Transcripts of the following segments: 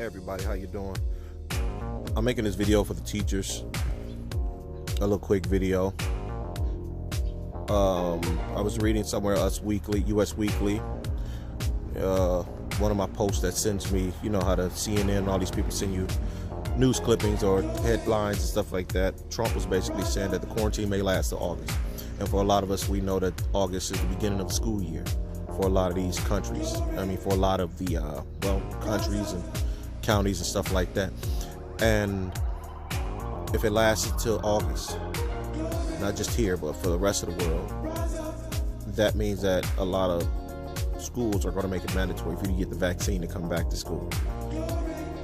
Hey everybody, how you doing? I'm making this video for the teachers. A little quick video. I was reading somewhere, US Weekly. One of my posts that sends me, you know how the CNN and all these people send you news clippings or headlines and stuff like that. Trump was basically saying that the quarantine may last till August. And for a lot of us, we know that August is the beginning of the school year for a lot of these countries. For a lot of the, countries and counties and stuff like that. And if it lasts until August, not just here, but for the rest of the world, that means that a lot of schools are going to make it mandatory for you to get the vaccine to come back to school.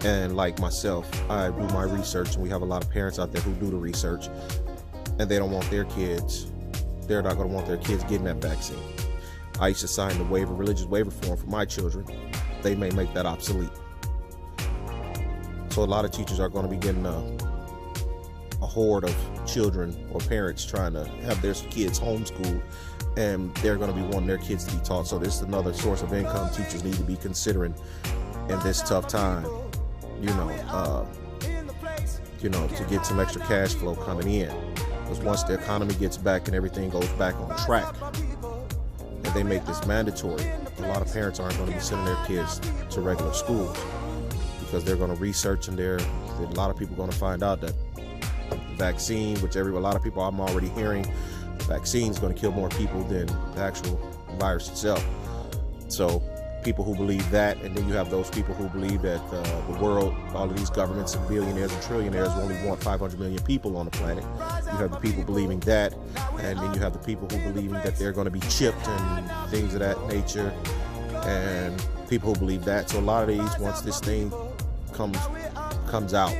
And like myself, I do my research, and we have a lot of parents out there who do the research, and they don't want their kids, they're not going to want their kids getting that vaccine. I used to sign the religious waiver form for my children. They may make that obsolete. So a lot of teachers are going to be getting a horde of children or parents trying to have their kids homeschooled, and they're going to be wanting their kids to be taught. So this is another source of income teachers need to be considering in this tough time, to get some extra cash flow coming in. Because once the economy gets back and everything goes back on track, and they make this mandatory, a lot of parents aren't going to be sending their kids to regular schools because they're going to research, and a lot of people are going to find out that the vaccine, which a lot of people I'm already hearing, the vaccine is going to kill more people than the actual virus itself. So people who believe that, and then you have those people who believe that the world, all of these governments and billionaires and trillionaires only want 500 million people on the planet. You have the people believing that, and then you have the people who believing that they're going to be chipped and things of that nature, and people who believe that. So a lot of these, once this thing comes out,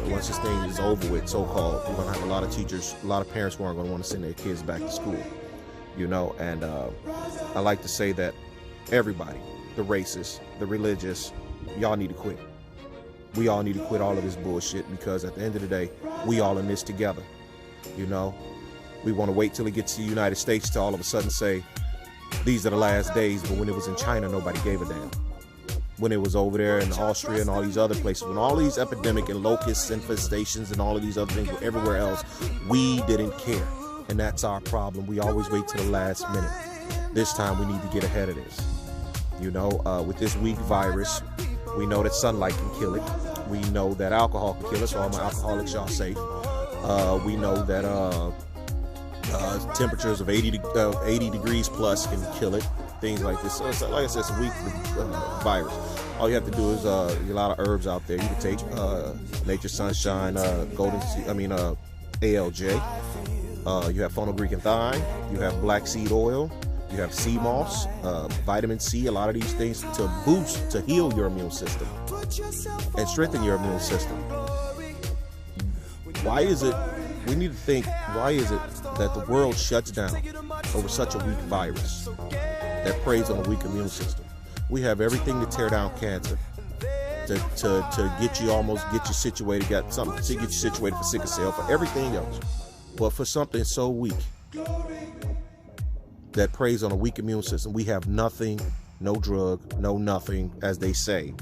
once this thing is over with, so-called, you're going to have a lot of teachers, a lot of parents who aren't going to want to send their kids back to school, and I like to say that everybody, the racist, the religious, y'all need to quit. We all need to quit all of this bullshit, because at the end of the day, we all in this together. We want to wait till it gets to the United States to all of a sudden say, these are the last days, but when it was in China, nobody gave a damn. When it was over there in Austria and all these other places, when all these epidemic and locust infestations and all of these other things were everywhere else, we didn't care. And that's our problem. We always wait till the last minute. This time we need to get ahead of this. With this weak virus, we know that sunlight can kill it. We know that alcohol can kill it, so all my alcoholics, y'all safe. We know that temperatures of 80 degrees plus can kill it. Things like this. So like I said, it's a weak virus. All you have to do is a lot of herbs out there. You can take Nature's Sunshine, ALJ. You have phenogreek and thyme. You have black seed oil. You have sea moss, vitamin C, a lot of these things to heal your immune system and strengthen your immune system. Why is it that the world shuts down over such a weak virus that preys on a weak immune system? We have everything to tear down cancer, to get you situated, got something to get you situated for sickle cell, for everything else. But for something so weak that preys on a weak immune system, we have nothing, no drug, no nothing, as they say,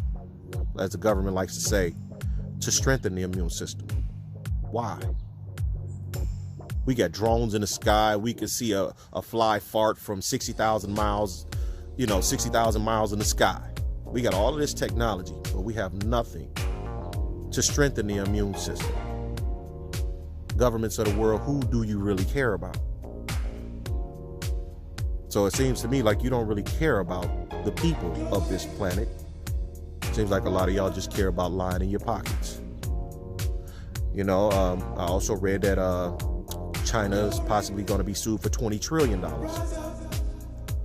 as the government likes to say, to strengthen the immune system. Why? We got drones in the sky. We can see a fly fart from 60,000 miles, 60,000 miles in the sky. We got all of this technology, but we have nothing to strengthen the immune system. Governments of the world, who do you really care about? So it seems to me like you don't really care about the people of this planet. It seems like a lot of y'all just care about lying in your pockets. I also read that China is possibly going to be sued for $20 trillion.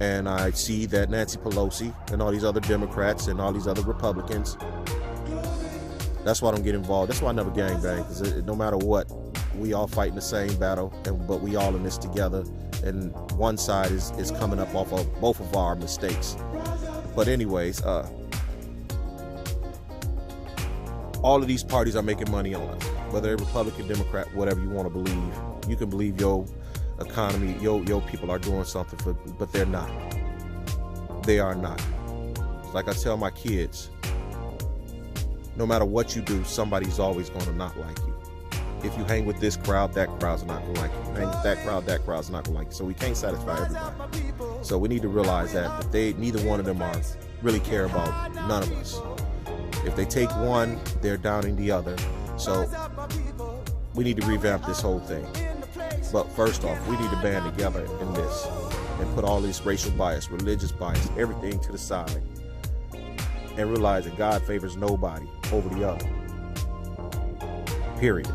And I see that Nancy Pelosi and all these other Democrats and all these other Republicans, that's why I don't get involved. That's why I never gangbang, because no matter what, we all fighting the same battle, but we all in this together. And one side is coming up off of both of our mistakes. But anyways, all of these parties are making money on us, whether they're Republican, Democrat, whatever you want to believe. You can believe your economy, your people are doing something, but they're not. They are not. Like I tell my kids, No matter what you do, somebody's always going to not like you. If you hang with this crowd, that crowd's not going to like you. Hang with that crowd's not going to like you. So we can't satisfy everybody. So we need to realize that neither one of them are really care about none of us. If they take one, they're downing the other. So we need to revamp this whole thing. But first off, we need to band together in this and put all this racial bias, religious bias, everything to the side, and realize that God favors nobody over the other. Period.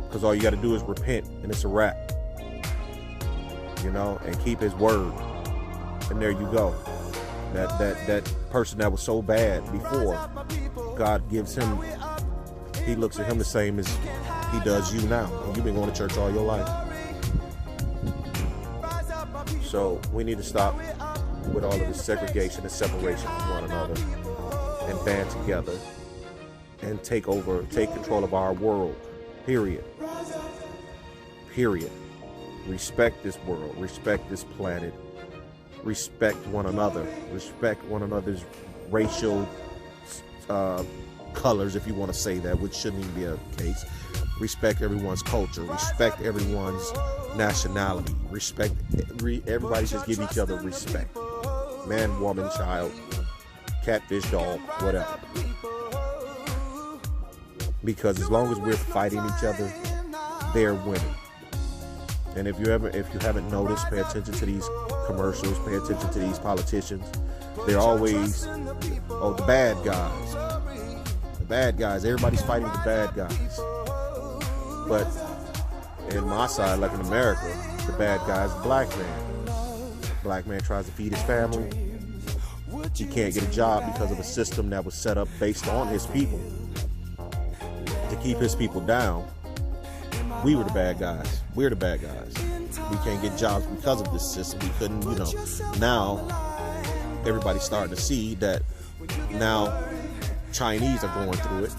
Because all you got to do is repent, and it's a wrap. You know, and keep his word. And there you go. That person that was so bad before, God gives him, he looks at him the same as he does you now. And you've been going to church all your life. So we need to stop with all of this segregation and separation from one another and band together and take control of our world. Period. Respect this world. Respect this planet. Respect one another. Respect one another's racial colors, if you want to say that, which shouldn't even be a case. Respect everyone's culture. Respect everyone's nationality. Respect everybody. Just give each other respect. Man, woman, child, catfish, dog, whatever. Because as long as we're fighting each other, they're winning. And if you haven't noticed, pay attention to these commercials, pay attention to these politicians. They're always, the bad guys. The bad guys. Everybody's fighting the bad guys. But in my side, like in America, the bad guy is the black man. Black man tries to feed his family. He can't get a job because of a system that was set up based on his people to keep his people down. We were the bad guys. We're the bad guys. We can't get jobs because of this system. We couldn't, Now, everybody's starting to see that now Chinese are going through it.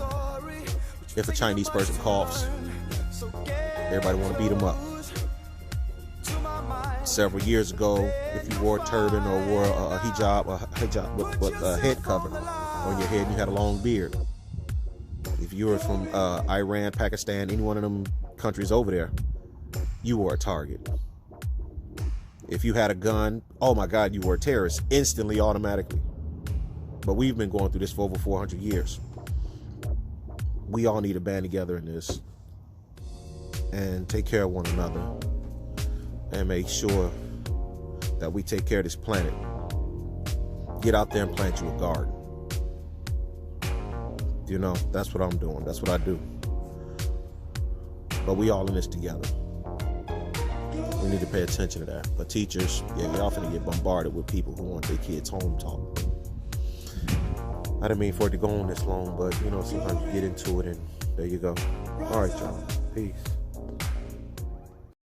If a Chinese person coughs, everybody want to beat them up. Several years ago, if you wore a turban or wore a hijab with a head cover on your head and you had a long beard, if you were from Iran, Pakistan, any one of them countries over there, you were a target. If you had a gun, oh my God, you were a terrorist, instantly, automatically. But we've been going through this for over 400 years. We all need to band together in this and take care of one another and make sure that we take care of this planet. Get out there and plant you a garden. That's what I'm doing. That's what I do. But we all in this together. We need to pay attention to that. But teachers, y'all finna get bombarded with people who want their kids home taught. I didn't mean for it to go on this long, but sometimes you get into it and there you go. All right, y'all. Peace.